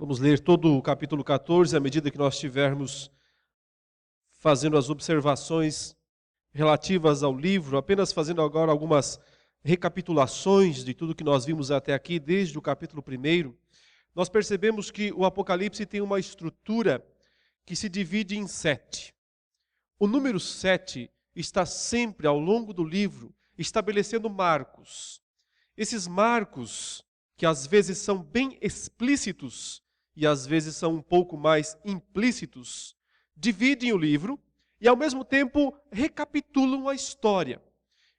Vamos ler todo o capítulo 14 à medida que nós estivermos fazendo as observações relativas ao livro, apenas fazendo agora algumas recapitulações de tudo que nós vimos até aqui, desde o capítulo 1. Nós percebemos que o Apocalipse tem uma estrutura que se divide em 7. O número 7 está sempre ao longo do livro estabelecendo marcos. Esses marcos, que às vezes são bem explícitos e às vezes são um pouco mais implícitos, dividem o livro e ao mesmo tempo recapitulam a história.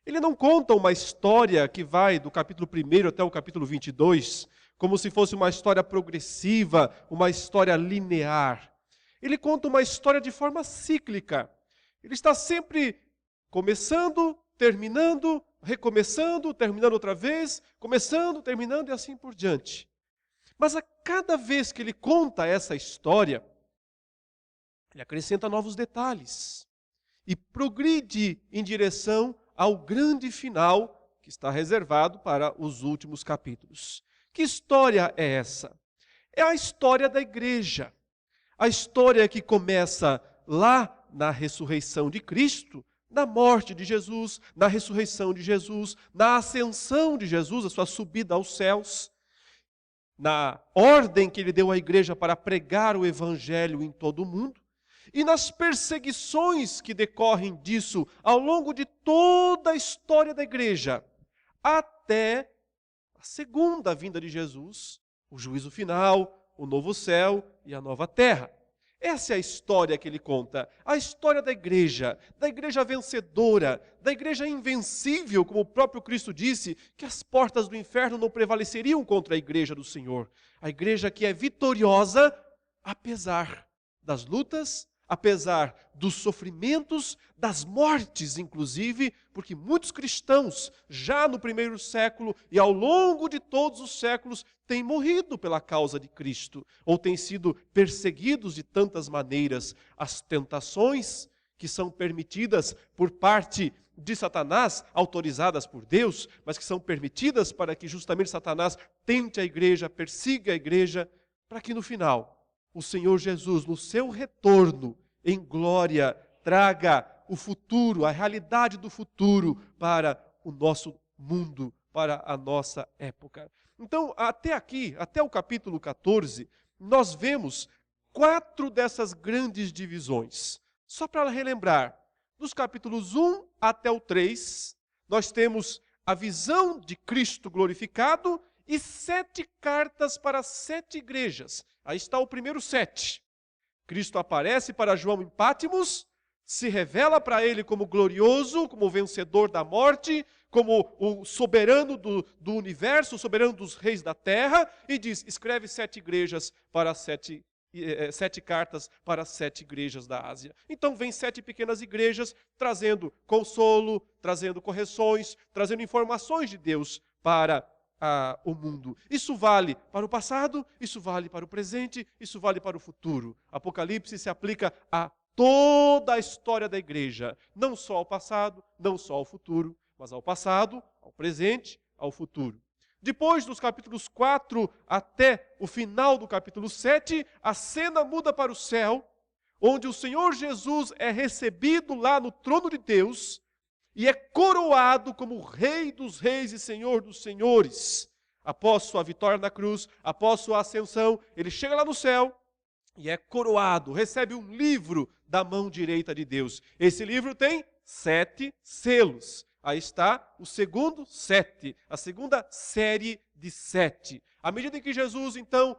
Ele não conta uma história que vai do capítulo 1 até o capítulo 22, como se fosse uma história progressiva, uma história linear. Ele conta uma história de forma cíclica. Ele está sempre começando, terminando, recomeçando, terminando outra vez, começando, terminando e assim por diante. Mas a cada vez que ele conta essa história, ele acrescenta novos detalhes e progride em direção ao grande final que está reservado para os últimos capítulos. Que história é essa? É a história da igreja. A história que começa lá na ressurreição de Cristo, na morte de Jesus, na ressurreição de Jesus, na ascensão de Jesus, a sua subida aos céus, na ordem que ele deu à igreja para pregar o evangelho em todo o mundo, e nas perseguições que decorrem disso ao longo de toda a história da igreja, até a segunda vinda de Jesus, o juízo final, o novo céu e a nova terra. Essa é a história que ele conta, a história da igreja vencedora, da igreja invencível, como o próprio Cristo disse, que as portas do inferno não prevaleceriam contra a igreja do Senhor. A igreja que é vitoriosa, apesar das lutas, apesar dos sofrimentos, das mortes inclusive, porque muitos cristãos, já no primeiro século e ao longo de todos os séculos, têm morrido pela causa de Cristo, ou têm sido perseguidos de tantas maneiras. As tentações que são permitidas por parte de Satanás, autorizadas por Deus, mas que são permitidas para que justamente Satanás tente a igreja, persiga a igreja, para que no final o Senhor Jesus, no seu retorno em glória, traga o futuro, a realidade do futuro para o nosso mundo, para a nossa época. Então, até aqui, até o capítulo 14, nós vemos 4 dessas grandes divisões. Só para relembrar, dos capítulos 1 até o 3, nós temos a visão de Cristo glorificado e 7 cartas para 7 igrejas. Aí está o primeiro 7. Cristo aparece para João em Pátimos, se revela para ele como glorioso, como vencedor da morte, como o soberano do universo, o soberano dos reis da terra, e diz, escreve 7 igrejas para 7 cartas para 7 igrejas da Ásia. Então vem 7 pequenas igrejas trazendo consolo, trazendo correções, trazendo informações de Deus para o mundo. Isso vale para o passado, isso vale para o presente, isso vale para o futuro. Apocalipse se aplica a toda a história da igreja, não só ao passado, não só ao futuro, mas ao passado, ao presente, ao futuro. Depois dos capítulos 4 até o final do capítulo 7, a cena muda para o céu, onde o Senhor Jesus é recebido lá no trono de Deus e é coroado como Rei dos Reis e Senhor dos Senhores. Após sua vitória na cruz, após sua ascensão, ele chega lá no céu e é coroado, recebe um livro da mão direita de Deus. Esse livro tem 7 selos. Aí está o segundo 7, a segunda série de 7. À medida em que Jesus, então,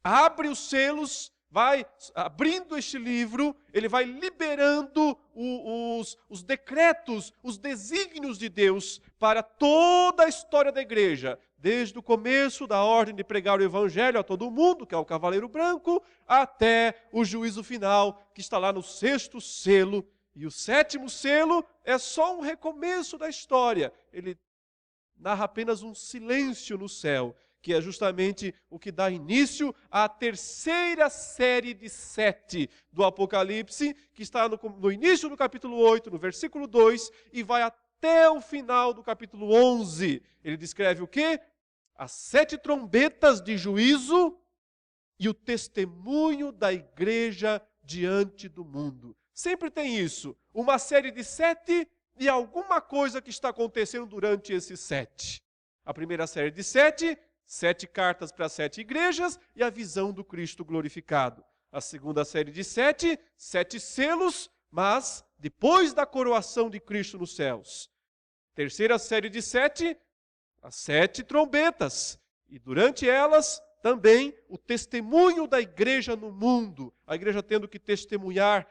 abre os selos, vai abrindo este livro, ele vai liberando os decretos, os desígnios de Deus para toda a história da igreja, desde o começo da ordem de pregar o evangelho a todo mundo, que é o cavaleiro branco, até o juízo final, que está lá no 6º selo. E o 7º selo é só um recomeço da história. Ele narra apenas um silêncio no céu, que é justamente o que dá início à terceira série de 7 do Apocalipse, que está no início do capítulo 8, no versículo 2, e vai até o final do capítulo 11. Ele descreve o quê? As 7 trombetas de juízo e o testemunho da igreja diante do mundo. Sempre tem isso, uma série de 7 e alguma coisa que está acontecendo durante esses 7. A primeira série de 7 cartas para 7 igrejas e a visão do Cristo glorificado. A segunda série de 7 selos, mas depois da coroação de Cristo nos céus. Terceira série de 7, as 7 trombetas. E durante elas, também o testemunho da igreja no mundo. A igreja tendo que testemunhar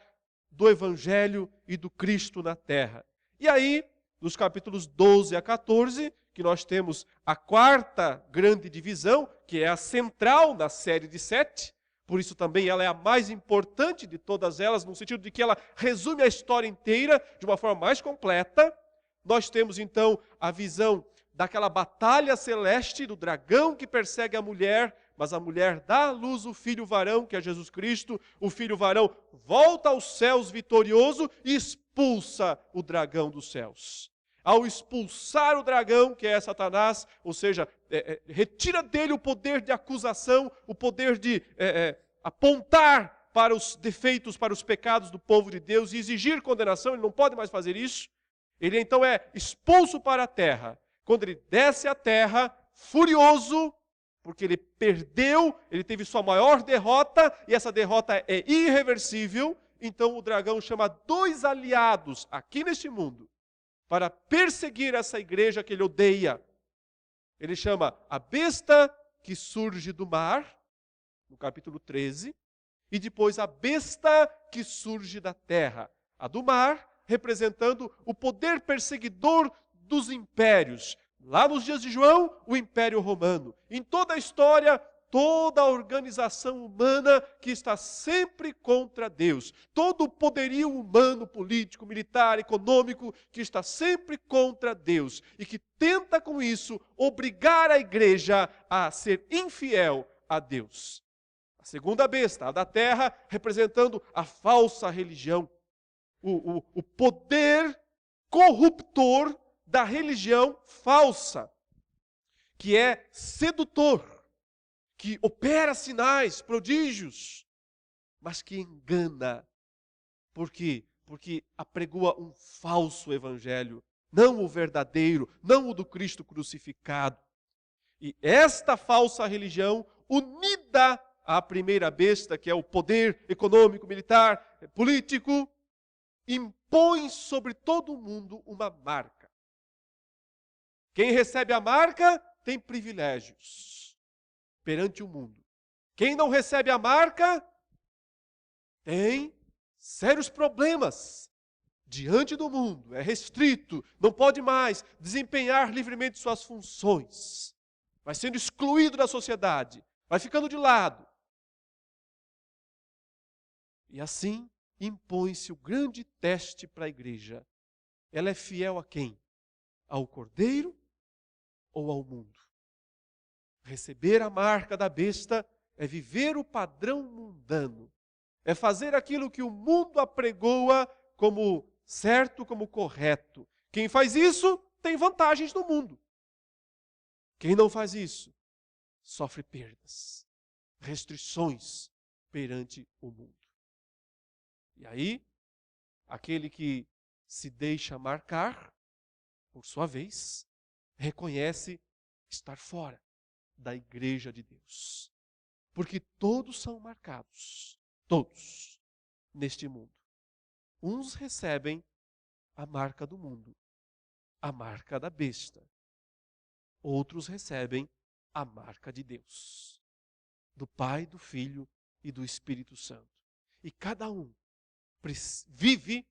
do Evangelho e do Cristo na terra. E aí, nos capítulos 12 a 14, que nós temos a quarta grande divisão, que é a central na série de 7. Por isso também ela é a mais importante de todas elas, no sentido de que ela resume a história inteira de uma forma mais completa. Nós temos então a visão daquela batalha celeste do dragão que persegue a mulher, mas a mulher dá à luz o filho varão, que é Jesus Cristo. O filho varão volta aos céus vitorioso e expulsa o dragão dos céus. Ao expulsar o dragão, que é Satanás, ou seja, retira dele o poder de acusação, o poder de apontar para os defeitos, para os pecados do povo de Deus e exigir condenação, ele não pode mais fazer isso. Ele então é expulso para a terra. Quando ele desce à terra, furioso, porque ele perdeu, ele teve sua maior derrota, e essa derrota é irreversível, então o dragão chama 2 aliados aqui neste mundo, para perseguir essa igreja que ele odeia. Ele chama a besta que surge do mar, no capítulo 13, e depois a besta que surge da terra. A do mar, representando o poder perseguidor dos impérios. Lá nos dias de João, o Império Romano. Em toda a história, toda a organização humana que está sempre contra Deus. Todo o poderio humano, político, militar, econômico, que está sempre contra Deus. E que tenta com isso obrigar a igreja a ser infiel a Deus. A segunda besta, a da terra, representando a falsa religião. O poder corruptor da religião falsa, que é sedutor, que opera sinais, prodígios, mas que engana. Por quê? Porque apregoa um falso evangelho, não o verdadeiro, não o do Cristo crucificado. E esta falsa religião, unida à primeira besta, que é o poder econômico, militar, político, impõe sobre todo mundo uma marca. Quem recebe a marca tem privilégios perante o mundo. Quem não recebe a marca tem sérios problemas diante do mundo. É restrito, não pode mais desempenhar livremente suas funções. Vai sendo excluído da sociedade, vai ficando de lado. E assim impõe-se o grande teste para a igreja. Ela é fiel a quem? Ao Cordeiro ou ao mundo? Receber a marca da besta é viver o padrão mundano. É fazer aquilo que o mundo apregoa como certo, como correto. Quem faz isso tem vantagens no mundo. Quem não faz isso sofre perdas, restrições perante o mundo. E aí, aquele que se deixa marcar, por sua vez, reconhece estar fora da igreja de Deus. Porque todos são marcados, todos, neste mundo. Uns recebem a marca do mundo, a marca da besta. Outros recebem a marca de Deus, do Pai, do Filho e do Espírito Santo. E cada um vive,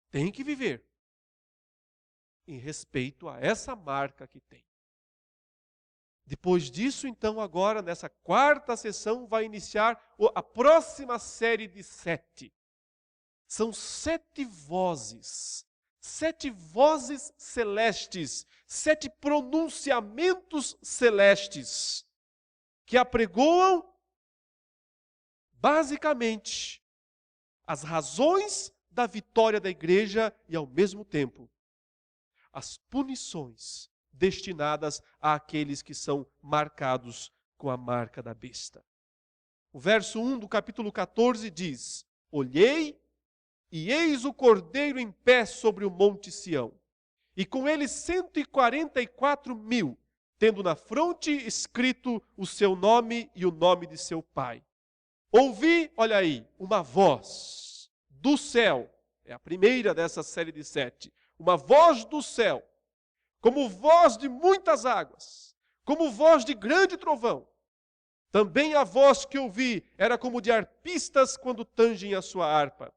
tem que viver, em respeito a essa marca que tem. Depois disso, então, agora, nessa quarta sessão, vai iniciar a próxima série de 7. São 7 vozes. 7 vozes celestes. 7 pronunciamentos celestes. Que apregoam, basicamente, as razões da vitória da igreja e, ao mesmo tempo, as punições destinadas àqueles que são marcados com a marca da besta. O verso 1 do capítulo 14 diz: Olhei, e eis o Cordeiro em pé sobre o monte Sião, e com ele 144.000, tendo na fronte escrito o seu nome e o nome de seu pai. Ouvi, olha aí, uma voz do céu, é a primeira dessa série de 7, uma voz do céu, como voz de muitas águas, como voz de grande trovão. Também a voz que ouvi era como de arpistas quando tangem a sua harpa.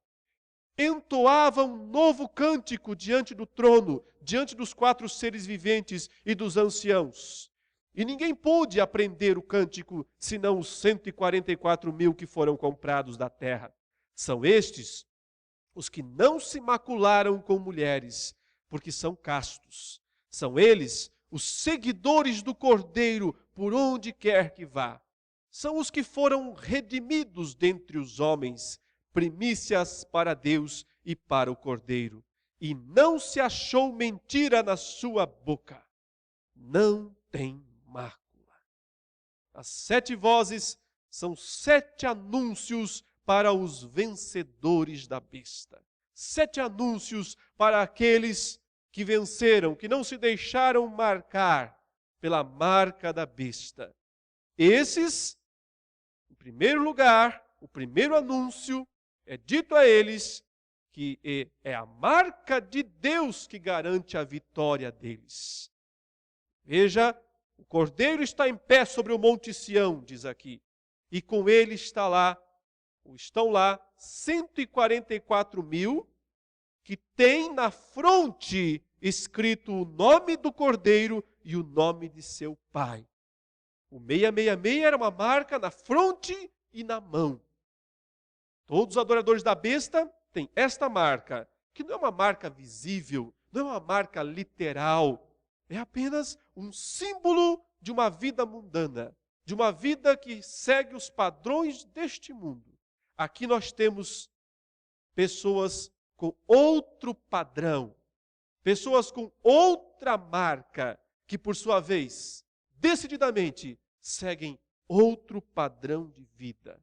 Entoava um novo cântico diante do trono, diante dos 4 seres viventes e dos anciãos. E ninguém pôde aprender o cântico, senão os 144.000 que foram comprados da terra. São estes os que não se macularam com mulheres, porque são castos. São eles os seguidores do Cordeiro por onde quer que vá. São os que foram redimidos dentre os homens, primícias para Deus e para o Cordeiro. E não se achou mentira na sua boca. Não tem mácula. As 7 vozes são 7 anúncios para os vencedores da besta. 7 anúncios para aqueles que venceram, que não se deixaram marcar pela marca da besta. Esses, em primeiro lugar, o primeiro anúncio é dito a eles que é a marca de Deus que garante a vitória deles. Veja, o Cordeiro está em pé sobre o monte Sião, diz aqui, e com ele estão lá 144.000 que têm na fronte escrito o nome do Cordeiro e o nome de seu pai. O 666 era uma marca na fronte e na mão. Todos os adoradores da besta têm esta marca, que não é uma marca visível, não é uma marca literal, é apenas um símbolo de uma vida mundana, de uma vida que segue os padrões deste mundo. Aqui nós temos pessoas com outro padrão, pessoas com outra marca, que por sua vez, decididamente, seguem outro padrão de vida.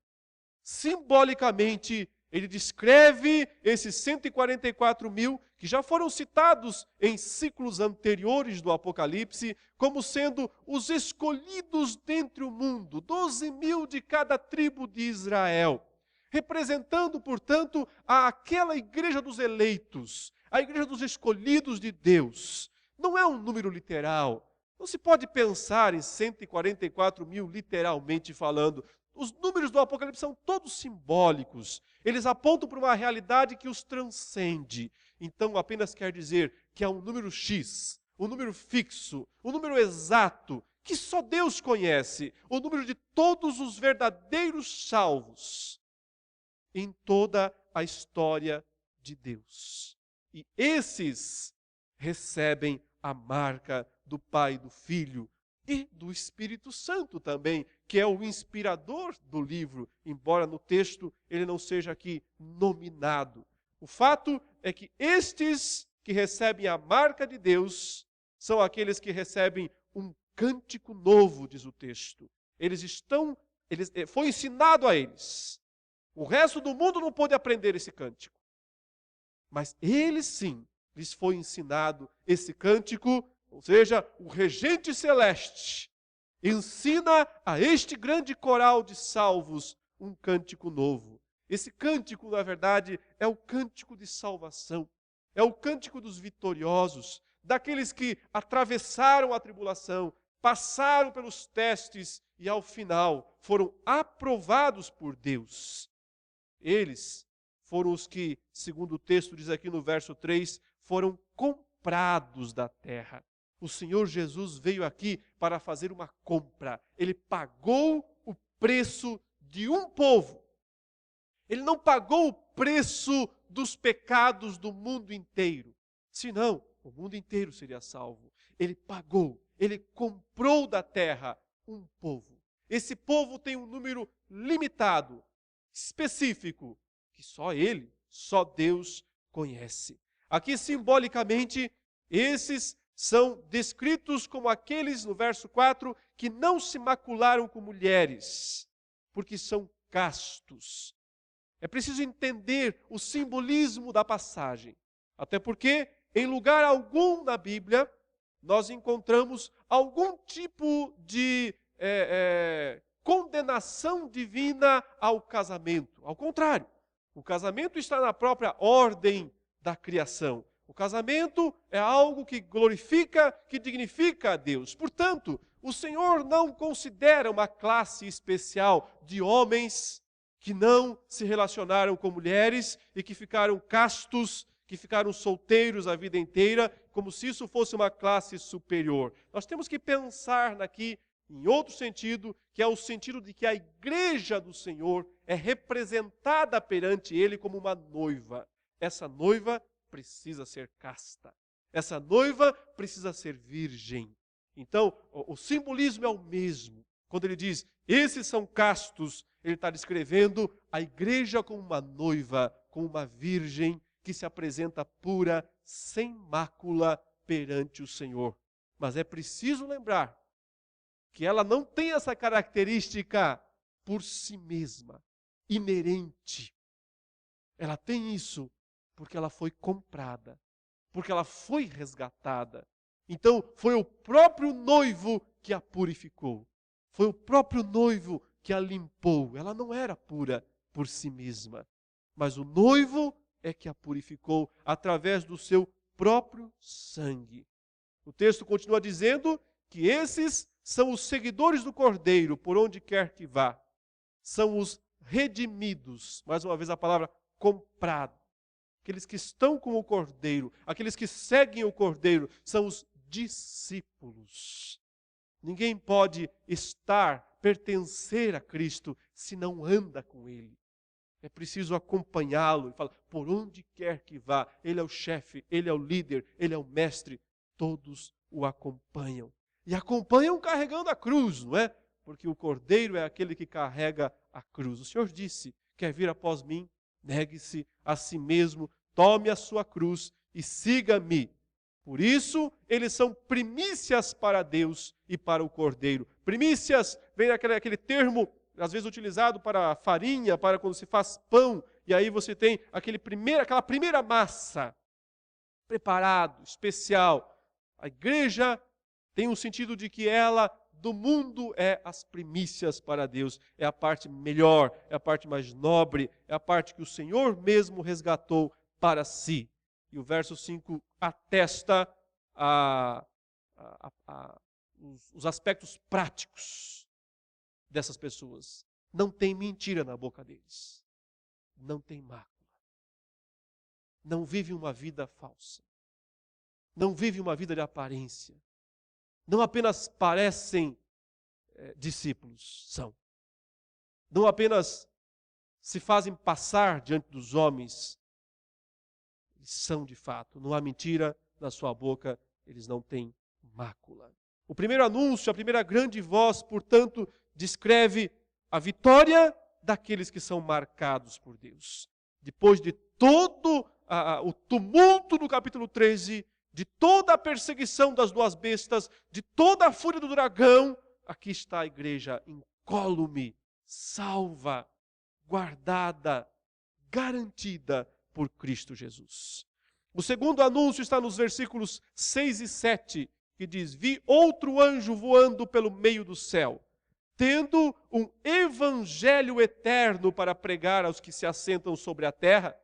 Simbolicamente, ele descreve esses 144.000 que já foram citados em ciclos anteriores do Apocalipse como sendo os escolhidos dentre o mundo, 12.000 de cada tribo de Israel, representando, portanto, aquela igreja dos eleitos, a igreja dos escolhidos de Deus. Não é um número literal, não se pode pensar em 144.000 literalmente falando. Os números do Apocalipse são todos simbólicos. Eles apontam para uma realidade que os transcende. Então, apenas quer dizer que há um número X, um número fixo, um número exato, que só Deus conhece, o número de todos os verdadeiros salvos em toda a história de Deus. E esses recebem a marca do Pai, do Filho e do Espírito Santo também, que é o inspirador do livro, embora no texto ele não seja aqui nominado. O fato é que estes que recebem a marca de Deus são aqueles que recebem um cântico novo, diz o texto. Foi ensinado a eles. O resto do mundo não pôde aprender esse cântico. Mas eles sim, lhes foi ensinado esse cântico, ou seja, o regente celeste ensina a este grande coral de salvos um cântico novo. Esse cântico, na verdade, é o cântico de salvação. É o cântico dos vitoriosos, daqueles que atravessaram a tribulação, passaram pelos testes e, ao final, foram aprovados por Deus. Eles foram os que, segundo o texto diz aqui no verso 3, foram comprados da terra. O Senhor Jesus veio aqui para fazer uma compra. Ele pagou o preço de um povo. Ele não pagou o preço dos pecados do mundo inteiro. Senão, o mundo inteiro seria salvo. Ele pagou, ele comprou da terra um povo. Esse povo tem um número limitado, específico, que só ele, só Deus conhece. Aqui, simbolicamente, esses são descritos como aqueles, no verso 4, que não se macularam com mulheres, porque são castos. É preciso entender o simbolismo da passagem. Até porque, em lugar algum na Bíblia, nós encontramos algum tipo de condenação divina ao casamento. Ao contrário, o casamento está na própria ordem da criação. O casamento é algo que glorifica, que dignifica a Deus. Portanto, o Senhor não considera uma classe especial de homens que não se relacionaram com mulheres e que ficaram castos, que ficaram solteiros a vida inteira, como se isso fosse uma classe superior. Nós temos que pensar aqui em outro sentido, que é o sentido de que a igreja do Senhor é representada perante Ele como uma noiva. Essa noiva precisa ser casta. Essa noiva precisa ser virgem. Então, o simbolismo é o mesmo. Quando ele diz, esses são castos, ele está descrevendo a igreja como uma noiva, como uma virgem que se apresenta pura, sem mácula perante o Senhor. Mas é preciso lembrar que ela não tem essa característica por si mesma, inerente. Ela tem isso porque ela foi comprada, porque ela foi resgatada. Então, foi o próprio noivo que a purificou. Foi o próprio noivo que a limpou. Ela não era pura por si mesma, mas o noivo é que a purificou através do seu próprio sangue. O texto continua dizendo que esses são os seguidores do Cordeiro, por onde quer que vá. São os redimidos, mais uma vez a palavra comprado. Aqueles que estão com o Cordeiro, aqueles que seguem o Cordeiro, são os discípulos. Ninguém pode pertencer a Cristo, se não anda com Ele. É preciso acompanhá-lo e falar, por onde quer que vá, Ele é o chefe, Ele é o líder, Ele é o mestre, todos o acompanham. E acompanham carregando a cruz, não é? Porque o Cordeiro é aquele que carrega a cruz. O Senhor disse, quer vir após mim? Negue-se a si mesmo, tome a sua cruz e siga-me. Por isso, eles são primícias para Deus e para o Cordeiro. Primícias, vem aquele termo, às vezes utilizado para farinha, para quando se faz pão, e aí você tem aquela primeira massa, preparado, especial. A igreja tem um sentido de que ela, do mundo, é as primícias para Deus. É a parte melhor, é a parte mais nobre, é a parte que o Senhor mesmo resgatou para si. E o verso 5 atesta os aspectos práticos dessas pessoas. Não tem mentira na boca deles. Não tem mácula. Não vive uma vida falsa. Não vive uma vida de aparência. Não apenas parecem discípulos, são. Não apenas se fazem passar diante dos homens, eles são de fato. Não há mentira na sua boca, eles não têm mácula. O primeiro anúncio, a primeira grande voz, portanto, descreve a vitória daqueles que são marcados por Deus. Depois de todo o tumulto do capítulo 13, de toda a perseguição das duas bestas, de toda a fúria do dragão, aqui está a igreja incólume, salva, guardada, garantida por Cristo Jesus. O segundo anúncio está nos versículos 6 e 7, que diz, vi outro anjo voando pelo meio do céu, tendo um evangelho eterno para pregar aos que se assentam sobre a terra,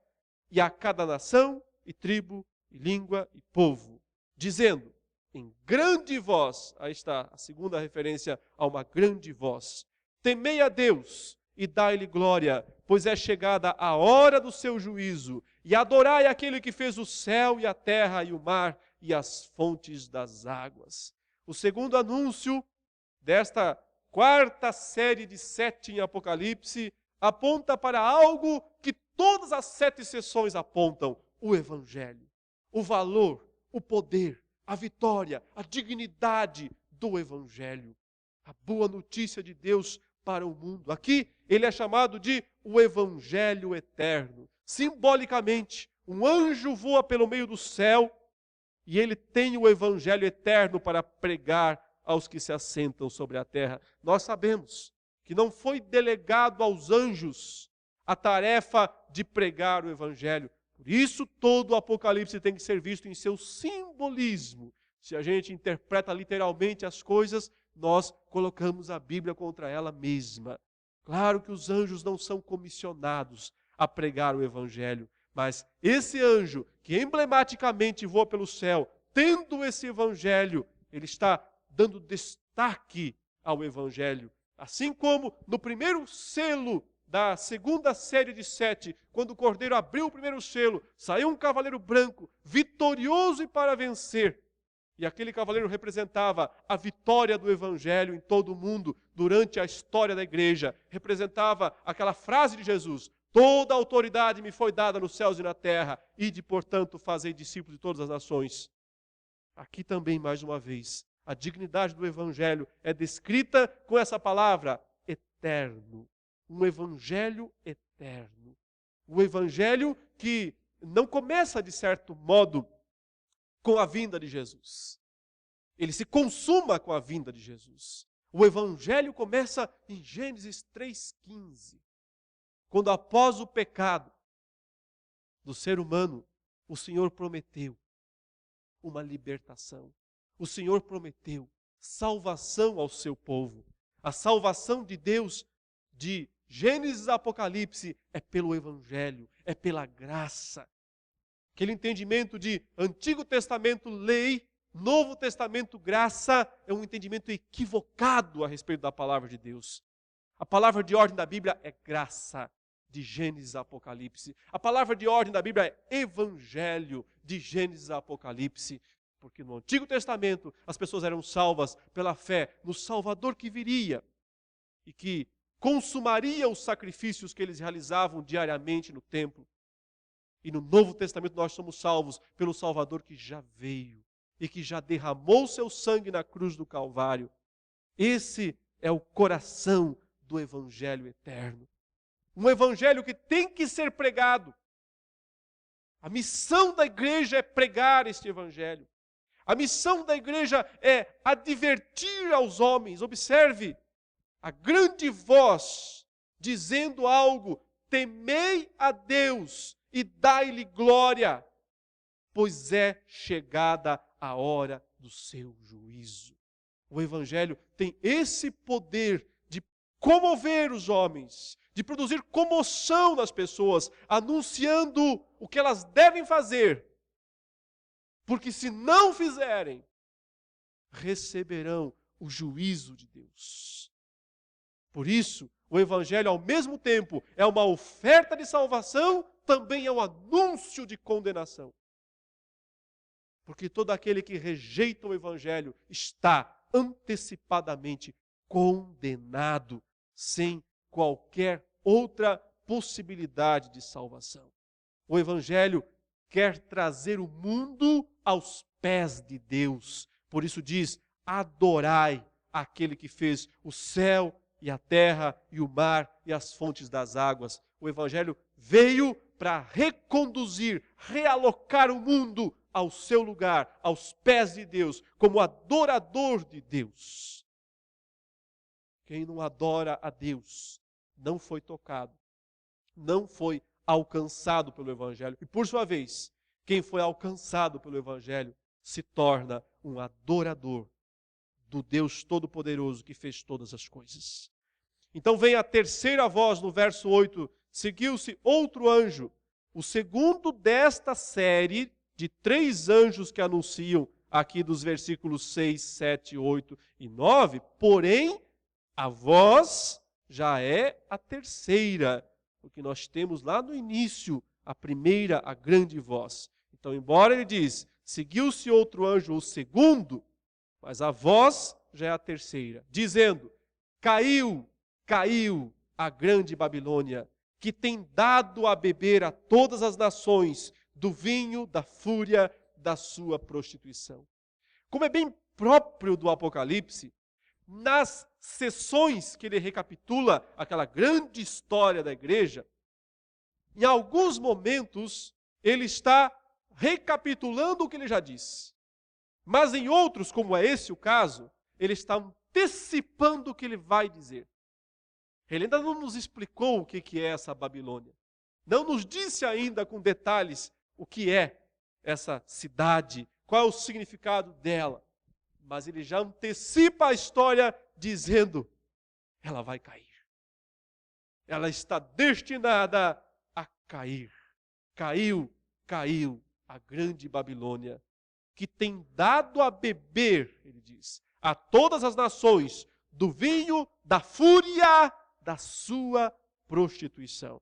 e a cada nação e tribo, e língua e povo, dizendo, em grande voz, aí está a segunda referência a uma grande voz, temei a Deus e dai-lhe glória, pois é chegada a hora do seu juízo, e adorai aquele que fez o céu e a terra e o mar e as fontes das águas. O segundo anúncio desta quarta série de 7 em Apocalipse aponta para algo que todas as 7 sessões apontam, o Evangelho. O valor, o poder, a vitória, a dignidade do Evangelho. A boa notícia de Deus para o mundo. Aqui ele é chamado de o Evangelho eterno. Simbolicamente, um anjo voa pelo meio do céu e ele tem o Evangelho eterno para pregar aos que se assentam sobre a terra. Nós sabemos que não foi delegado aos anjos a tarefa de pregar o Evangelho. Por isso, todo o Apocalipse tem que ser visto em seu simbolismo. Se a gente interpreta literalmente as coisas, nós colocamos a Bíblia contra ela mesma. Claro que os anjos não são comissionados a pregar o Evangelho, mas esse anjo que emblematicamente voa pelo céu, tendo esse Evangelho, ele está dando destaque ao Evangelho. Assim como no primeiro selo da segunda série de 7, quando o Cordeiro abriu o primeiro selo, saiu um cavaleiro branco, vitorioso e para vencer. E aquele cavaleiro representava a vitória do Evangelho em todo o mundo durante a história da igreja. Representava aquela frase de Jesus: toda a autoridade me foi dada nos céus e na terra, ide, portanto, fazei discípulos de todas as nações. Aqui também, mais uma vez, a dignidade do Evangelho é descrita com essa palavra, eterno. Um Evangelho eterno. Um Evangelho que não começa, de certo modo, com a vinda de Jesus. Ele se consuma com a vinda de Jesus. O Evangelho começa em Gênesis 3,15. Quando após o pecado do ser humano, o Senhor prometeu uma libertação. O Senhor prometeu salvação ao seu povo. A salvação de Deus, de Gênesis a Apocalipse, é pelo Evangelho, é pela graça. Aquele entendimento de Antigo Testamento, lei, Novo Testamento, graça, é um entendimento equivocado a respeito da palavra de Deus. A palavra de ordem da Bíblia é graça, de Gênesis a Apocalipse. A palavra de ordem da Bíblia é Evangelho, de Gênesis a Apocalipse. Porque no Antigo Testamento as pessoas eram salvas pela fé no Salvador que viria e que consumaria os sacrifícios que eles realizavam diariamente no templo. E no Novo Testamento nós somos salvos pelo Salvador que já veio e que já derramou seu sangue na cruz do Calvário. Esse é o coração do Evangelho eterno. Um Evangelho que tem que ser pregado. A missão da igreja é pregar este Evangelho. A missão da igreja é advertir aos homens. Observe a grande voz dizendo algo: temei a Deus e dai-lhe glória, pois é chegada a hora do seu juízo. O Evangelho tem esse poder de comover os homens, de produzir comoção nas pessoas, anunciando o que elas devem fazer, porque se não fizerem, receberão o juízo de Deus. Por isso, o Evangelho, ao mesmo tempo, é uma oferta de salvação, também é um anúncio de condenação. Porque todo aquele que rejeita o Evangelho está antecipadamente condenado, sem qualquer outra possibilidade de salvação. O Evangelho quer trazer o mundo aos pés de Deus. Por isso diz: adorai aquele que fez o céu e a terra e o mar e as fontes das águas. O Evangelho veio para reconduzir, realocar o mundo ao seu lugar, aos pés de Deus, como adorador de Deus. Quem não adora a Deus não foi tocado, não foi alcançado pelo Evangelho. E por sua vez, quem foi alcançado pelo Evangelho se torna um adorador do Deus Todo-Poderoso que fez todas as coisas. Então vem a terceira voz no verso 8, seguiu-se outro anjo, o segundo desta série de 3 anjos que anunciam aqui dos versículos 6, 7, 8 e 9, porém a voz já é a terceira, porque nós temos lá no início a primeira, a grande voz. Então, embora ele diz, seguiu-se outro anjo, o segundo, mas a voz já é a terceira, dizendo: caiu a grande Babilônia, que tem dado a beber a todas as nações do vinho da fúria da sua prostituição. Como é bem próprio do Apocalipse, nas sessões que ele recapitula aquela grande história da igreja, em alguns momentos ele está recapitulando o que ele já disse. Mas em outros, como é esse o caso, ele está antecipando o que ele vai dizer. Ele ainda não nos explicou o que é essa Babilônia. Não nos disse ainda com detalhes o que é essa cidade, qual é o significado dela. Mas ele já antecipa a história dizendo: ela vai cair. Ela está destinada a cair. Caiu a grande Babilônia, que tem dado a beber, ele diz, a todas as nações do vinho da fúria da sua prostituição.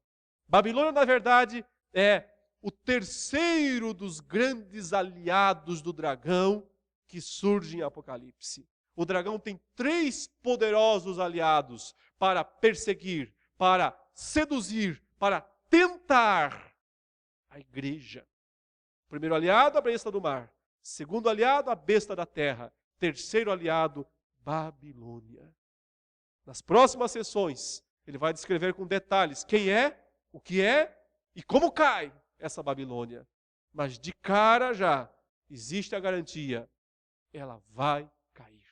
Babilônia, na verdade, é o terceiro dos grandes aliados do dragão que surge em Apocalipse. O dragão tem 3 poderosos aliados para perseguir, para seduzir, para tentar a igreja. Primeiro aliado, a besta do mar. Segundo aliado, a besta da terra. Terceiro aliado, Babilônia. Nas próximas sessões, ele vai descrever com detalhes quem é, o que é e como cai essa Babilônia. Mas de cara já existe a garantia: ela vai cair.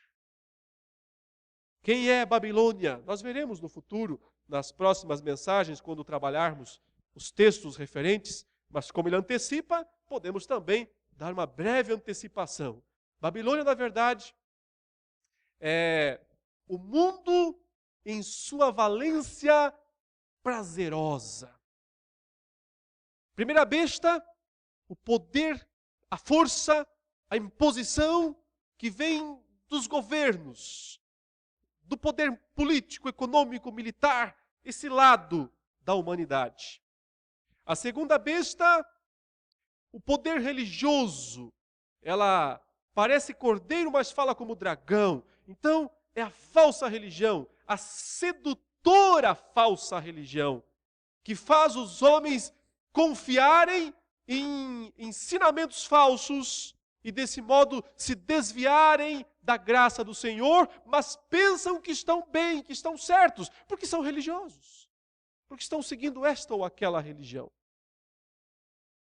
Quem é Babilônia? Nós veremos no futuro, nas próximas mensagens, quando trabalharmos os textos referentes, mas como ele antecipa, podemos também dar uma breve antecipação. Babilônia, na verdade, é o mundo em sua valência prazerosa. Primeira besta, o poder, a força, a imposição que vem dos governos, do poder político, econômico, militar, esse lado da humanidade. A segunda besta, o poder religioso. Ela parece cordeiro, mas fala como dragão. Então, é a falsa religião, a sedutora falsa religião, que faz os homens confiarem em ensinamentos falsos e desse modo se desviarem da graça do Senhor, mas pensam que estão bem, que estão certos, porque são religiosos, porque estão seguindo esta ou aquela religião.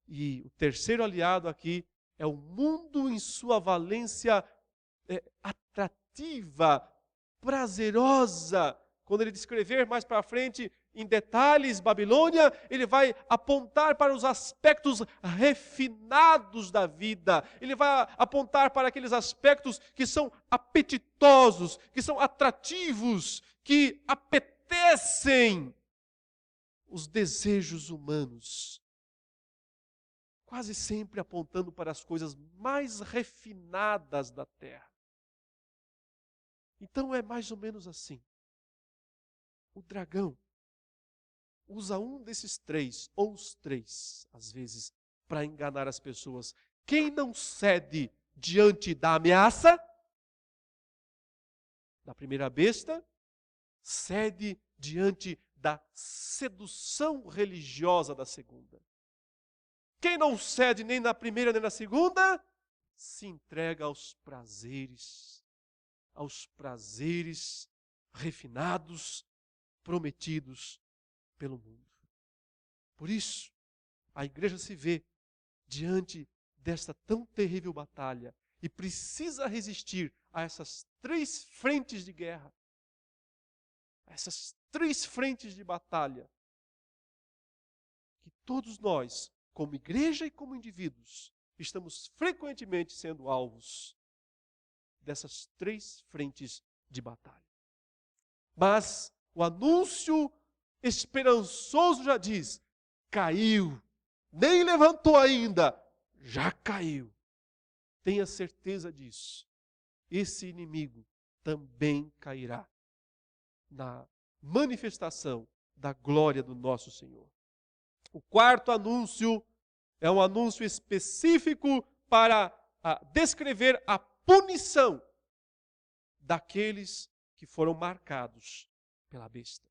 E o terceiro aliado aqui é o mundo em sua valência atrativa, prazerosa. Quando ele descrever mais para frente, em detalhes, Babilônia, ele vai apontar para os aspectos refinados da vida. Ele vai apontar para aqueles aspectos que são apetitosos, que são atrativos, que apetecem os desejos humanos. Quase sempre apontando para as coisas mais refinadas da terra. Então é mais ou menos assim. O dragão usa um desses 3, ou os 3, às vezes, para enganar as pessoas. Quem não cede diante da ameaça da primeira besta, cede diante da sedução religiosa da segunda. Quem não cede nem na primeira nem na segunda, se entrega aos prazeres refinados, prometidos pelo mundo. Por isso, a igreja se vê diante desta tão terrível batalha e precisa resistir a essas 3 frentes de guerra, a essas 3 frentes de batalha, que todos nós, como igreja e como indivíduos, estamos frequentemente sendo alvos dessas 3 frentes de batalha. Mas o anúncio esperançoso já diz: caiu, nem levantou ainda, já caiu. Tenha certeza disso. Esse inimigo também cairá na manifestação da glória do nosso Senhor. O quarto anúncio é um anúncio específico para descrever a punição daqueles que foram marcados pela besta.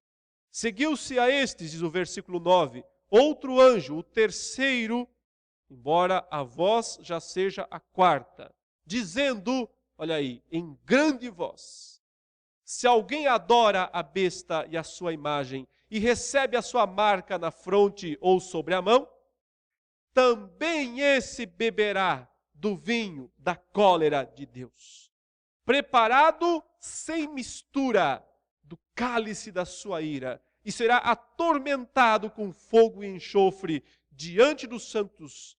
Seguiu-se a estes, diz o versículo 9, outro anjo, o terceiro, embora a voz já seja a quarta, dizendo, olha aí, em grande voz: se alguém adora a besta e a sua imagem e recebe a sua marca na fronte ou sobre a mão, também esse beberá do vinho da cólera de Deus, preparado sem mistura, do cálice da sua ira e será atormentado com fogo e enxofre diante dos santos.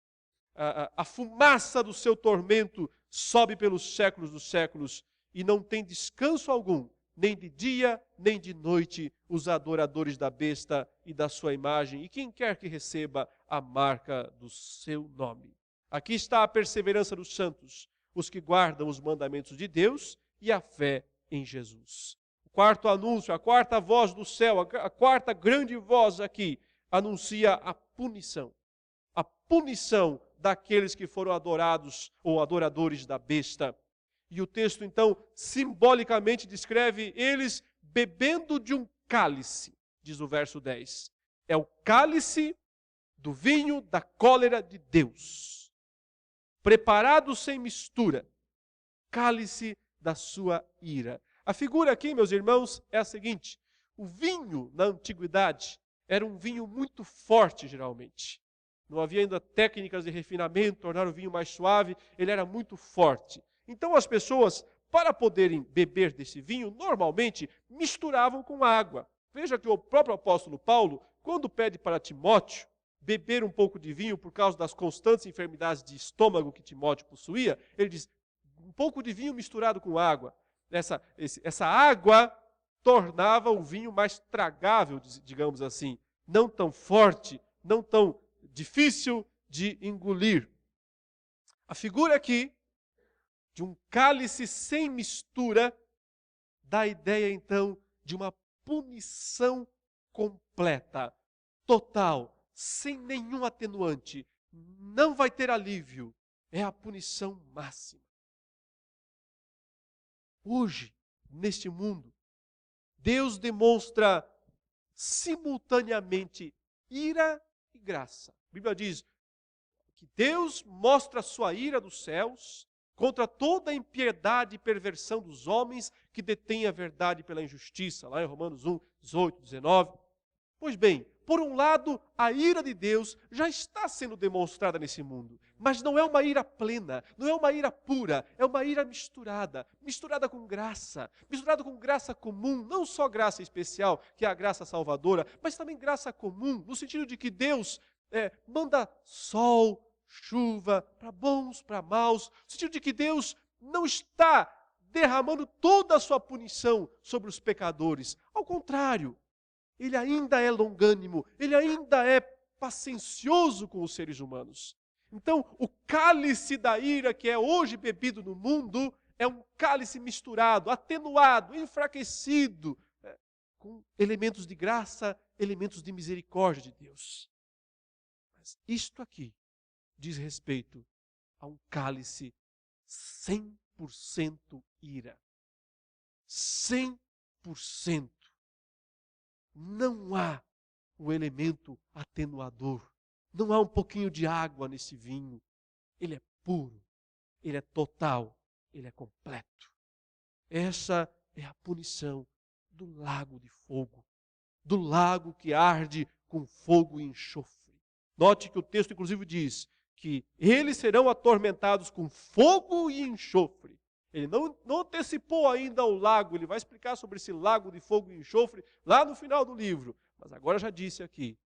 A fumaça do seu tormento sobe pelos séculos dos séculos e não tem descanso algum, nem de dia, nem de noite, os adoradores da besta e da sua imagem, e quem quer que receba a marca do seu nome. Aqui está a perseverança dos santos, os que guardam os mandamentos de Deus e a fé em Jesus. O quarto anúncio, a quarta voz do céu, a quarta grande voz aqui, anuncia a punição. A punição daqueles que foram adorados ou adoradores da besta. E o texto, então, simbolicamente descreve eles bebendo de um cálice, diz o verso 10. É o cálice do vinho da cólera de Deus, preparado sem mistura, cálice da sua ira. A figura aqui, meus irmãos, é a seguinte: o vinho na antiguidade era um vinho muito forte, geralmente. Não havia ainda técnicas de refinamento, tornar o vinho mais suave, ele era muito forte. Então as pessoas, para poderem beber desse vinho, normalmente misturavam com água. Veja que o próprio apóstolo Paulo, quando pede para Timóteo beber um pouco de vinho por causa das constantes enfermidades de estômago que Timóteo possuía, ele diz, um pouco de vinho misturado com água. Essa água tornava o vinho mais tragável, digamos assim, não tão forte, não tão difícil de engolir. A figura aqui de um cálice sem mistura dá a ideia, então, de uma punição completa, total, sem nenhum atenuante. Não vai ter alívio. É a punição máxima. Hoje, neste mundo, Deus demonstra simultaneamente ira e graça. A Bíblia diz que Deus mostra a sua ira dos céus contra toda a impiedade e perversão dos homens que detêm a verdade pela injustiça, lá em Romanos 1, 18, 19. Pois bem, por um lado, a ira de Deus já está sendo demonstrada nesse mundo, mas não é uma ira plena, não é uma ira pura, é uma ira misturada com graça comum, não só graça especial, que é a graça salvadora, mas também graça comum, no sentido de que Deus manda sol, chuva, para bons, para maus, no sentido de que Deus não está derramando toda a sua punição sobre os pecadores. Ao contrário, Ele ainda é longânimo, Ele ainda é paciencioso com os seres humanos. Então, o cálice da ira que é hoje bebido no mundo é um cálice misturado, atenuado, enfraquecido, com elementos de graça, elementos de misericórdia de Deus. Mas isto aqui diz respeito a um cálice 100% ira. 100%. Não há um elemento atenuador. Não há um pouquinho de água nesse vinho. Ele é puro, ele é total, ele é completo. Essa é a punição do lago de fogo, do lago que arde com fogo e enxofre. Note que o texto inclusive diz que eles serão atormentados com fogo e enxofre. Ele não antecipou ainda o lago, ele vai explicar sobre esse lago de fogo e enxofre lá no final do livro. Mas agora já disse aqui,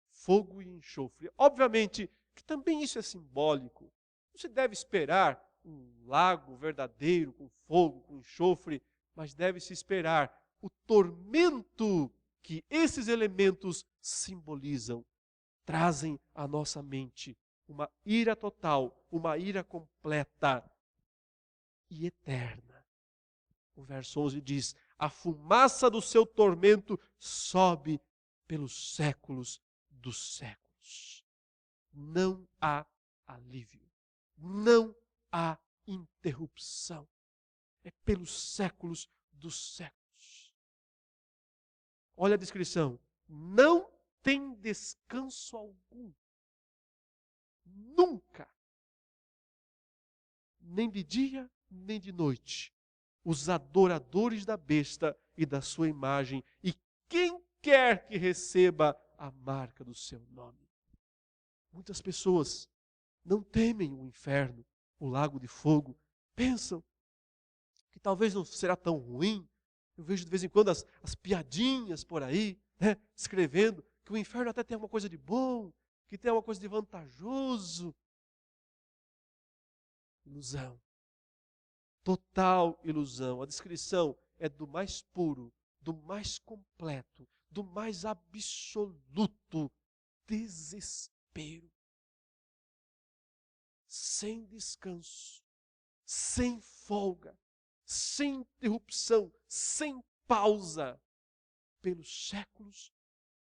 fogo e enxofre. Obviamente que também isso é simbólico. Não se deve esperar um lago verdadeiro com fogo, com enxofre, mas deve-se esperar o tormento que esses elementos simbolizam. Trazem à nossa mente uma ira total, uma ira completa e eterna. O verso 11 diz, a fumaça do seu tormento sobe pelos séculos dos séculos. Não há alívio, não há interrupção. É pelos séculos dos séculos. Olha a descrição, não tem descanso algum. Nunca. Nem de dia, nem de noite. Os adoradores da besta e da sua imagem, e quem quer que receba a marca do seu nome. Muitas pessoas não temem o inferno, o lago de fogo, pensam que talvez não será tão ruim, Eu vejo de vez em quando as piadinhas por aí, né, escrevendo que o inferno até tem uma coisa de bom, que tem uma coisa de vantajoso. Ilusão. Total ilusão. A descrição é do mais puro, do mais completo, do mais absoluto desespero. Sem descanso, sem folga, sem interrupção, sem pausa, pelos séculos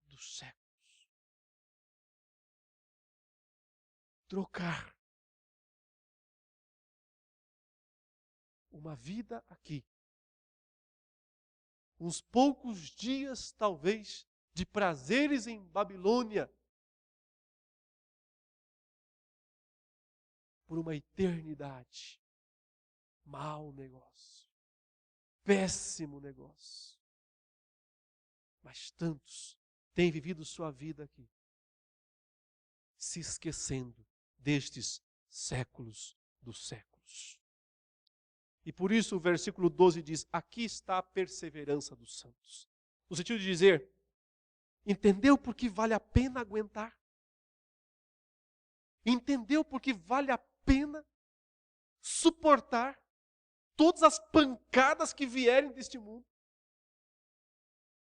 dos séculos. Trocar uma vida aqui, uns poucos dias talvez de prazeres em Babilônia, por uma eternidade. Mau negócio, péssimo negócio. Mas tantos têm vivido sua vida aqui, se esquecendo destes séculos dos séculos. E por isso o versículo 12 diz: aqui está a perseverança dos santos. No sentido de dizer, entendeu por que vale a pena aguentar? Entendeu por que vale a pena suportar todas as pancadas que vierem deste mundo?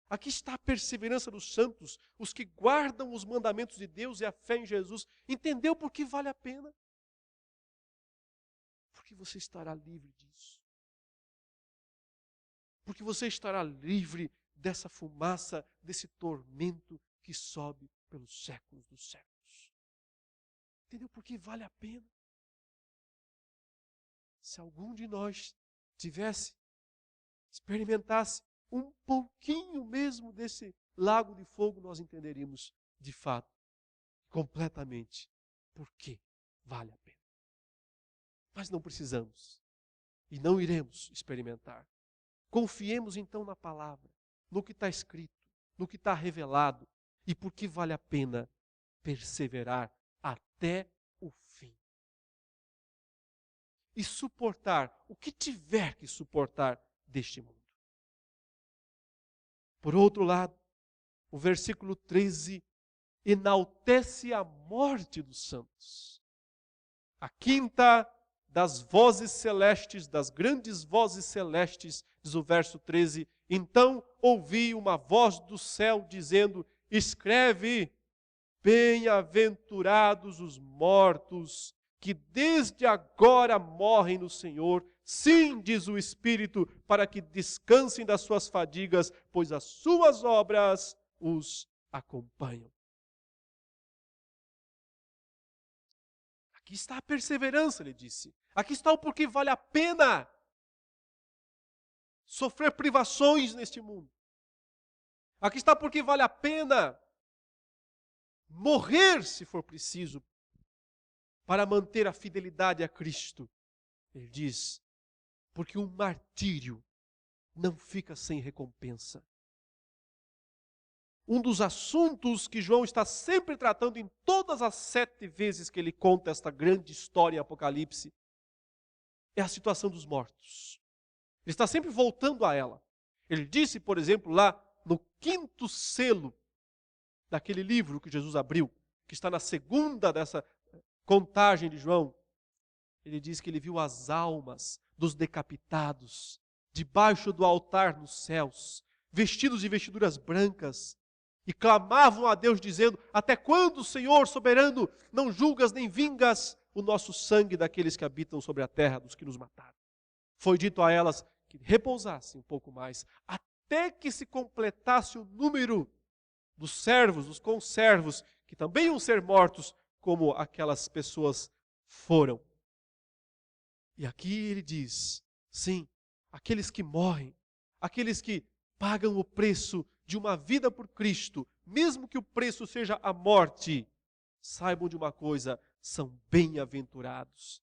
Aqui está a perseverança dos santos, os que guardam os mandamentos de Deus e a fé em Jesus. Entendeu por que vale a pena? Porque você estará livre disso. Porque você estará livre dessa fumaça, desse tormento que sobe pelos séculos dos séculos. Entendeu por que vale a pena? Se algum de nós experimentasse um pouquinho mesmo desse lago de fogo, nós entenderíamos de fato, completamente, por que vale a pena. Mas não precisamos e não iremos experimentar. Confiemos então na palavra, no que está escrito, no que está revelado e por que vale a pena perseverar até o fim. E suportar o que tiver que suportar deste mundo. Por outro lado, o versículo 13 enaltece a morte dos santos. A quinta das vozes celestes, das grandes vozes celestes, diz o verso 13, então ouvi uma voz do céu dizendo, escreve, bem-aventurados os mortos, que desde agora morrem no Senhor. Sim, diz o Espírito, para que descansem das suas fadigas, pois as suas obras os acompanham. Aqui está a perseverança, ele disse. Aqui está o porquê vale a pena sofrer privações neste mundo. Aqui está porque vale a pena morrer, se for preciso, para manter a fidelidade a Cristo. Ele diz, porque um martírio não fica sem recompensa. Um dos assuntos que João está sempre tratando em todas as 7 vezes que ele conta esta grande história em Apocalipse, é a situação dos mortos. Ele está sempre voltando a ela. Ele disse, por exemplo, lá no 5º selo daquele livro que Jesus abriu, que está na segunda dessa contagem de João, ele diz que ele viu as almas dos decapitados debaixo do altar nos céus, vestidos de vestiduras brancas, e clamavam a Deus dizendo, até quando, Senhor soberano, não julgas nem vingas o nosso sangue daqueles que habitam sobre a terra, dos que nos mataram? Foi dito a elas que repousassem um pouco mais, até que se completasse o número dos servos, dos conservos, que também iam ser mortos, como aquelas pessoas foram. E aqui ele diz, sim, aqueles que morrem, aqueles que pagam o preço de uma vida por Cristo, mesmo que o preço seja a morte, saibam de uma coisa, são bem-aventurados.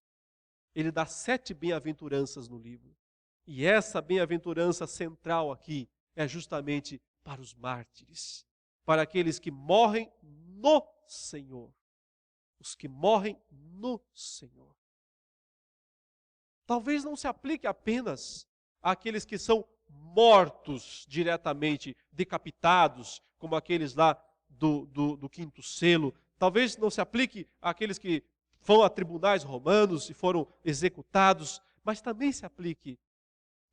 Ele dá 7 bem-aventuranças no livro. E essa bem-aventurança central aqui é justamente para os mártires, para aqueles que morrem no Senhor. Os que morrem no Senhor. Talvez não se aplique apenas àqueles que são mortos diretamente, decapitados, como aqueles lá do quinto selo. Talvez não se aplique àqueles que vão a tribunais romanos e foram executados, mas também se aplique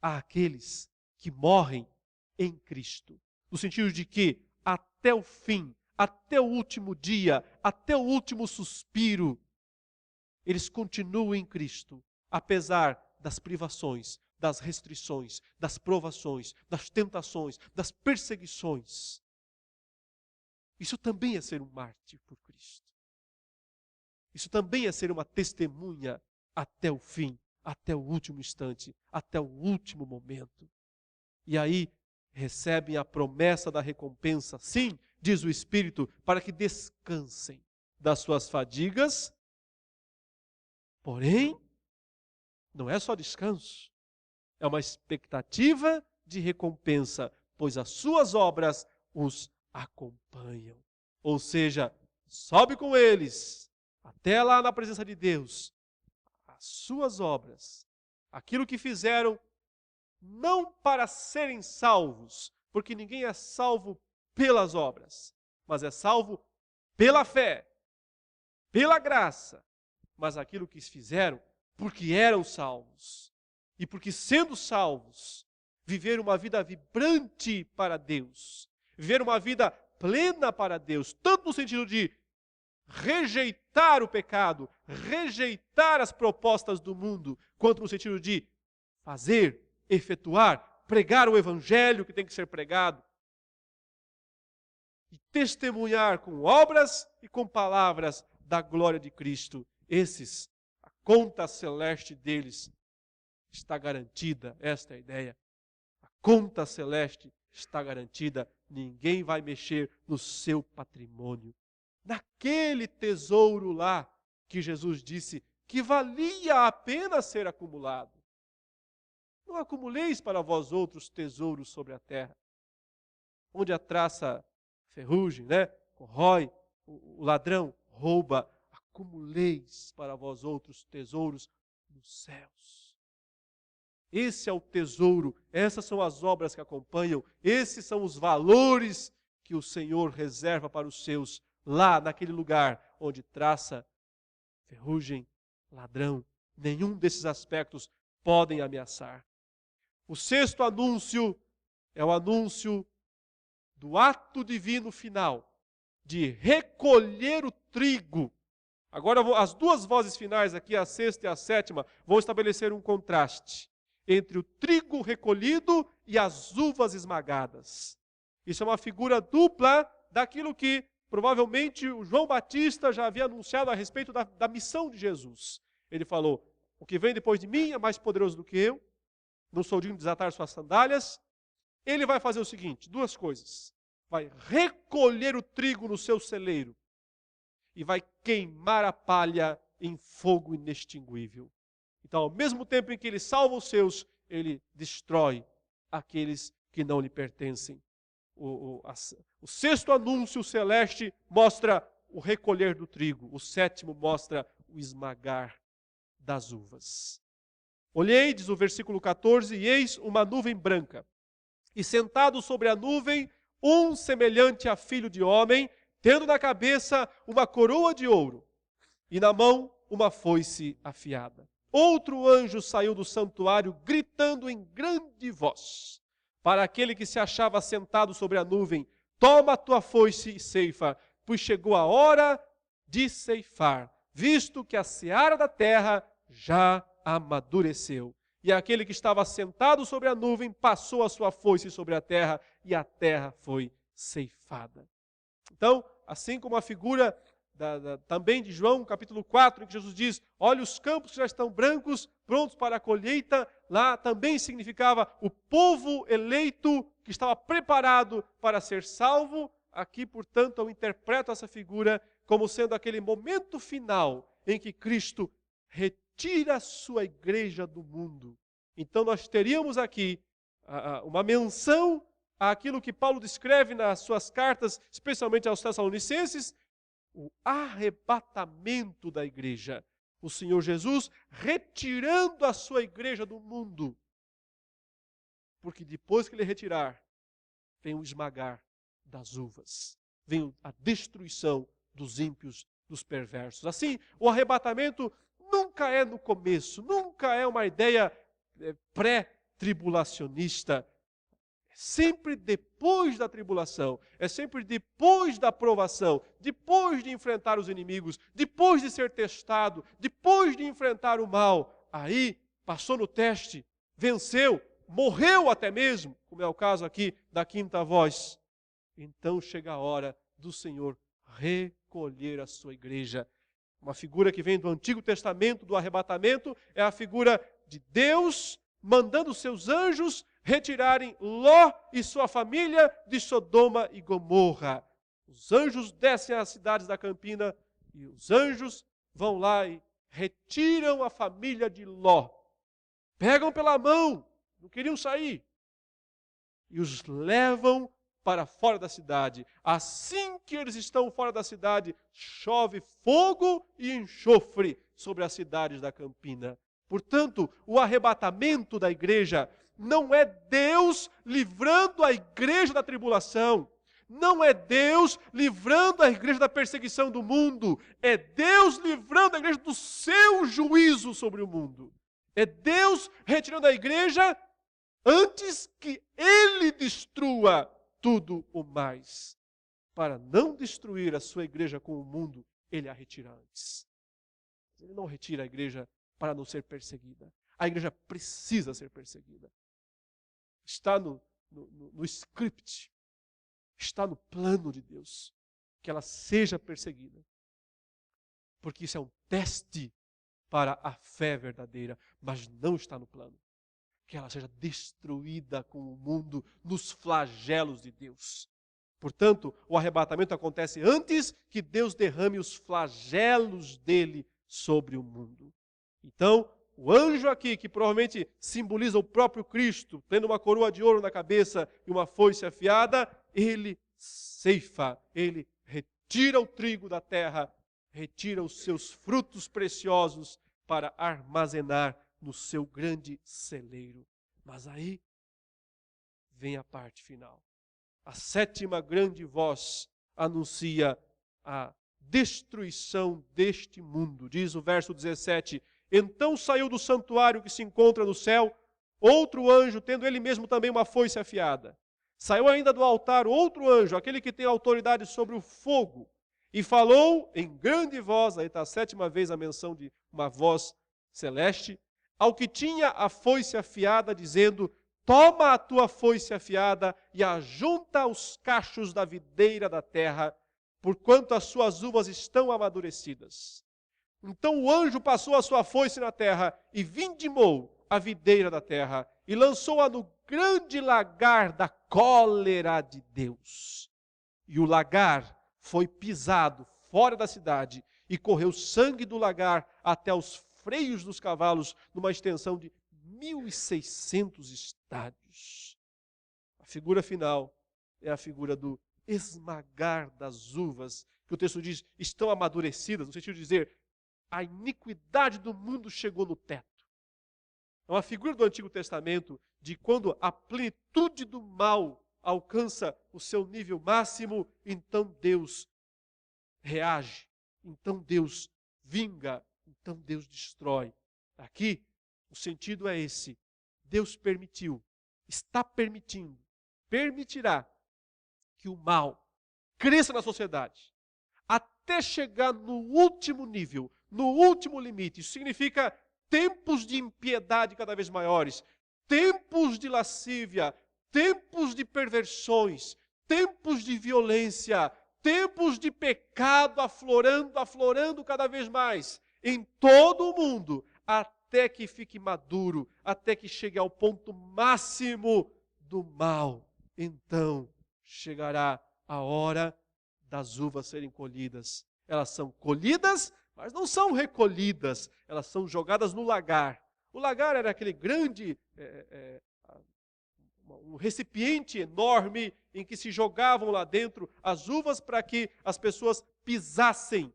àqueles que morrem em Cristo. No sentido de que até o fim, até o último dia, até o último suspiro, eles continuam em Cristo, apesar das privações, das restrições, das provações, das tentações, das perseguições. Isso também é ser um mártir por Cristo. Isso também é ser uma testemunha até o fim, até o último instante, até o último momento. E aí recebem a promessa da recompensa, sim, diz o Espírito, para que descansem das suas fadigas. Porém, não é só descanso, é uma expectativa de recompensa, pois as suas obras os acompanham. Ou seja, sobe com eles até lá na presença de Deus. As suas obras, aquilo que fizeram, não para serem salvos, porque ninguém é salvo pelas obras, mas é salvo pela fé, pela graça, mas aquilo que fizeram porque eram salvos. E porque sendo salvos, viver uma vida vibrante para Deus, viver uma vida plena para Deus, tanto no sentido de rejeitar o pecado, rejeitar as propostas do mundo, quanto no sentido de fazer, efetuar, pregar o evangelho que tem que ser pregado, e testemunhar com obras e com palavras da glória de Cristo. Esses, a conta celeste deles está garantida, esta é a ideia. A conta celeste está garantida, ninguém vai mexer no seu patrimônio. Naquele tesouro lá que Jesus disse que valia a pena ser acumulado. Não acumuleis para vós outros tesouros sobre a terra, onde a traça ferrugem, corrói, o ladrão rouba. Acumuleis para vós outros tesouros nos céus. Esse é o tesouro, essas são as obras que acompanham, esses são os valores que o Senhor reserva para os seus, lá naquele lugar onde traça, ferrugem, ladrão, nenhum desses aspectos podem ameaçar. O sexto anúncio é o anúncio do ato divino final, de recolher o trigo. Agora, as duas vozes finais aqui, a sexta e a sétima, vão estabelecer um contraste entre o trigo recolhido e as uvas esmagadas. Isso é uma figura dupla daquilo que provavelmente o João Batista já havia anunciado a respeito da missão de Jesus. Ele falou, o que vem depois de mim é mais poderoso do que eu, não sou digno de desatar suas sandálias. Ele vai fazer o seguinte, duas coisas. Vai recolher o trigo no seu celeiro e vai queimar a palha em fogo inextinguível. Então, ao mesmo tempo em que ele salva os seus, ele destrói aqueles que não lhe pertencem. O sexto anúncio celeste mostra o recolher do trigo. O sétimo mostra o esmagar das uvas. Olhei, diz o versículo 14, e eis uma nuvem branca. E sentado sobre a nuvem, um semelhante a filho de homem, tendo na cabeça uma coroa de ouro, e na mão uma foice afiada. Outro anjo saiu do santuário, gritando em grande voz, para aquele que se achava sentado sobre a nuvem, toma a tua foice e ceifa, pois chegou a hora de ceifar, visto que a seara da terra já amadureceu. E aquele que estava sentado sobre a nuvem passou a sua foice sobre a terra, e a terra foi ceifada. Então, assim como a figura também de João, capítulo 4, em que Jesus diz, olha os campos que já estão brancos, prontos para a colheita, lá também significava o povo eleito que estava preparado para ser salvo. Aqui, portanto, eu interpreto essa figura como sendo aquele momento final em que Cristo retira a sua igreja do mundo. Então nós teríamos aqui uma menção àquilo que Paulo descreve nas suas cartas, especialmente aos Tessalonicenses, o arrebatamento da igreja. O Senhor Jesus retirando a sua igreja do mundo. porque depois que ele retirar, vem o esmagar das uvas, vem a destruição dos ímpios, dos perversos. Assim, o arrebatamento nunca é no começo, nunca é uma ideia pré-tribulacionista. É sempre depois da tribulação, é sempre depois da provação, depois de enfrentar os inimigos, depois de ser testado, depois de enfrentar o mal. Aí, passou no teste, venceu, morreu até mesmo, como é o caso aqui da quinta voz. Então chega a hora do Senhor recolher a sua igreja. Uma figura que vem do Antigo Testamento, do arrebatamento, é a figura de Deus mandando seus anjos retirarem Ló e sua família de Sodoma e Gomorra. Os anjos descem às cidades da campina e os anjos vão lá e retiram a família de Ló. Pegam pela mão, não queriam sair, e os levam para fora da cidade. Assim que eles estão fora da cidade, chove fogo e enxofre sobre as cidades da campina. Portanto, o arrebatamento da igreja não é Deus livrando a igreja da tribulação, não é Deus livrando a igreja da perseguição do mundo, é Deus livrando a igreja do seu juízo sobre o mundo. É Deus retirando a igreja antes que Ele destrua tudo o mais. Para não destruir a sua igreja com o mundo, Ele a retira antes. Ele não retira a igreja para não ser perseguida. A igreja precisa ser perseguida. Está no script, está no plano de Deus, que ela seja perseguida. Porque isso é um teste para a fé verdadeira, mas não está no plano. Que ela seja destruída com o mundo nos flagelos de Deus. Portanto, o arrebatamento acontece antes que Deus derrame os flagelos dele sobre o mundo. Então, o anjo aqui, que provavelmente simboliza o próprio Cristo, tendo uma coroa de ouro na cabeça e uma foice afiada, ele ceifa, ele retira o trigo da terra, retira os seus frutos preciosos para armazenar no seu grande celeiro. Mas aí vem a parte final. A sétima grande voz anuncia a destruição deste mundo. Diz o verso 17: Então saiu do santuário que se encontra no céu outro anjo, tendo ele mesmo também uma foice afiada. Saiu ainda do altar outro anjo, aquele que tem autoridade sobre o fogo, e falou em grande voz, aí está a sétima vez a menção de uma voz celeste, ao que tinha a foice afiada, dizendo: Toma a tua foice afiada e ajunta os cachos da videira da terra, porquanto as suas uvas estão amadurecidas. Então o anjo passou a sua foice na terra e vindimou a videira da terra e lançou-a no grande lagar da cólera de Deus. E o lagar foi pisado fora da cidade e correu sangue do lagar até os freios dos cavalos, numa extensão de 1.600 estádios. A figura final é a figura do esmagar das uvas, que o texto diz, estão amadurecidas, no sentido de dizer, a iniquidade do mundo chegou no teto. É uma figura do Antigo Testamento de quando a plenitude do mal alcança o seu nível máximo, então Deus reage, então Deus vinga, então Deus destrói. Aqui, o sentido é esse. Deus permitiu, está permitindo, permitirá que o mal cresça na sociedade, até chegar no último nível, no último limite. Isso significa tempos de impiedade cada vez maiores, tempos de lascívia, tempos de perversões, tempos de violência, tempos de pecado aflorando cada vez mais em todo o mundo, até que fique maduro, até que chegue ao ponto máximo do mal. Então chegará a hora das uvas serem colhidas. Elas são colhidas, mas não são recolhidas, elas são jogadas no lagar. O lagar era aquele grande, um recipiente enorme em que se jogavam lá dentro as uvas para que as pessoas pisassem.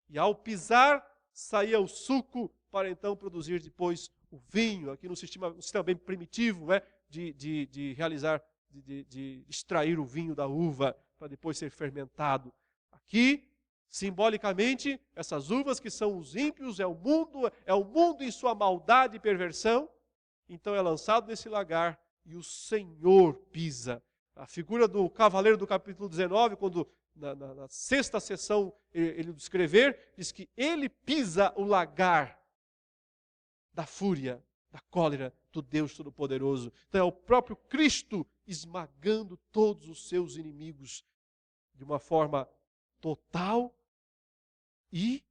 E ao pisar, saía o suco para então produzir depois o vinho. Aqui no sistema bem primitivo, de realizar, de extrair o vinho da uva para depois ser fermentado. Aqui, simbolicamente, essas uvas que são os ímpios, é o mundo em sua maldade e perversão. Então é lançado nesse lagar e o Senhor pisa. A figura do cavaleiro do capítulo 19, quando na sexta sessão ele descrever, diz que ele pisa o lagar da fúria, da cólera do Deus Todo-Poderoso. Então é o próprio Cristo esmagando todos os seus inimigos de uma forma total e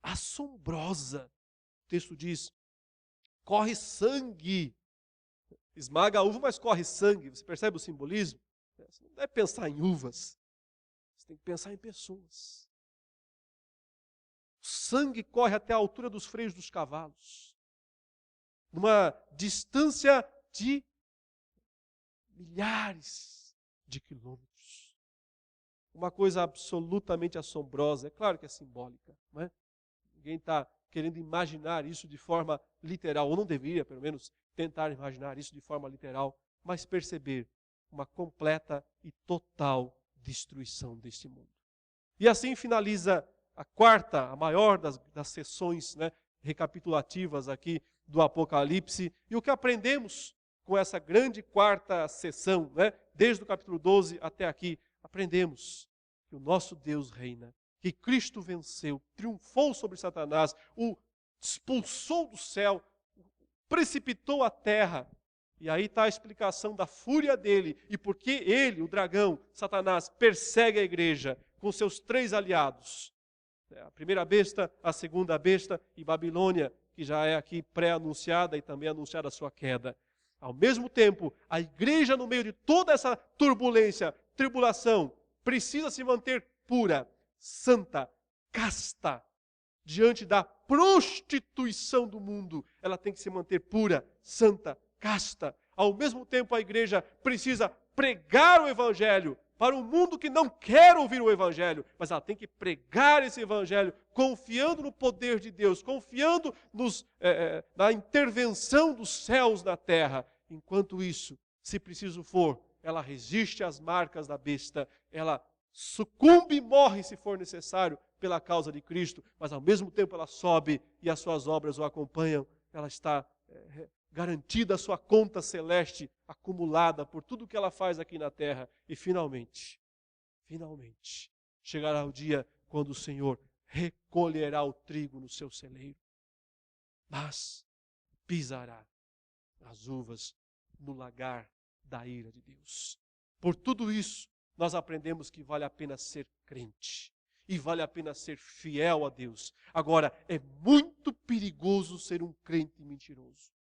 assombrosa. O texto diz, corre sangue. Esmaga a uva, mas corre sangue. Você percebe o simbolismo? Você não deve pensar em uvas. Você tem que pensar em pessoas. O sangue corre até a altura dos freios dos cavalos. Numa distância de milhares de quilômetros. Uma coisa absolutamente assombrosa. É claro que é simbólica, não é? Ninguém está querendo imaginar isso de forma literal, ou não deveria, pelo menos, tentar imaginar isso de forma literal, mas perceber uma completa e total destruição deste mundo. E assim finaliza a quarta, a maior das sessões, né, recapitulativas aqui do Apocalipse. E o que aprendemos com essa grande quarta sessão, né, desde o capítulo 12 até aqui, aprendemos que o nosso Deus reina, que Cristo venceu, triunfou sobre Satanás, o expulsou do céu, precipitou a terra. E aí está a explicação da fúria dele e por que ele, o dragão, Satanás, persegue a igreja com seus 3 aliados. A primeira besta, a segunda besta e Babilônia, que já é aqui pré-anunciada e também anunciada a sua queda. Ao mesmo tempo, a igreja, no meio de toda essa turbulência, tribulação, precisa se manter pura, santa, casta. Diante da prostituição do mundo, ela tem que se manter pura, santa, casta. Ao mesmo tempo, a igreja precisa pregar o evangelho para um mundo que não quer ouvir o evangelho, mas ela tem que pregar esse evangelho confiando no poder de Deus, confiando na intervenção dos céus na terra. Enquanto isso, se preciso for, ela resiste às marcas da besta, ela sucumbe e morre se for necessário pela causa de Cristo, mas ao mesmo tempo ela sobe e as suas obras o acompanham. Ela está garantida a sua conta celeste acumulada por tudo que ela faz aqui na terra. E finalmente, chegará o dia quando o Senhor recolherá o trigo no seu celeiro, mas pisará as uvas no lagar da ira de Deus. Por tudo isso, nós aprendemos que vale a pena ser crente e vale a pena ser fiel a Deus. Agora, é muito perigoso ser um crente mentiroso.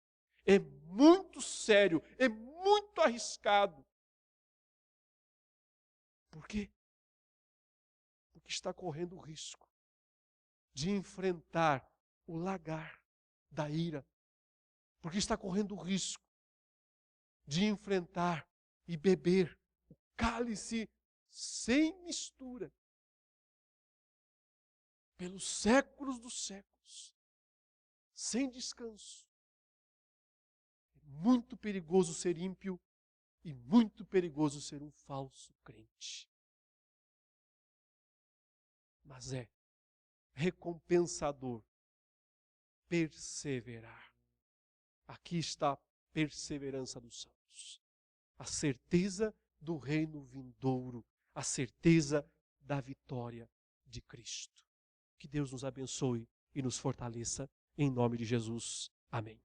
É muito sério, é muito arriscado. Por quê? Porque está correndo o risco de enfrentar o lagar da ira. Porque está correndo o risco de enfrentar e beber o cálice sem mistura pelos séculos dos séculos, sem descanso. É muito perigoso ser ímpio e muito perigoso ser um falso crente. Mas é recompensador perseverar. Aqui está a perseverança dos santos. A certeza do reino vindouro, a certeza da vitória de Cristo. Que Deus nos abençoe e nos fortaleça, em nome de Jesus. Amém.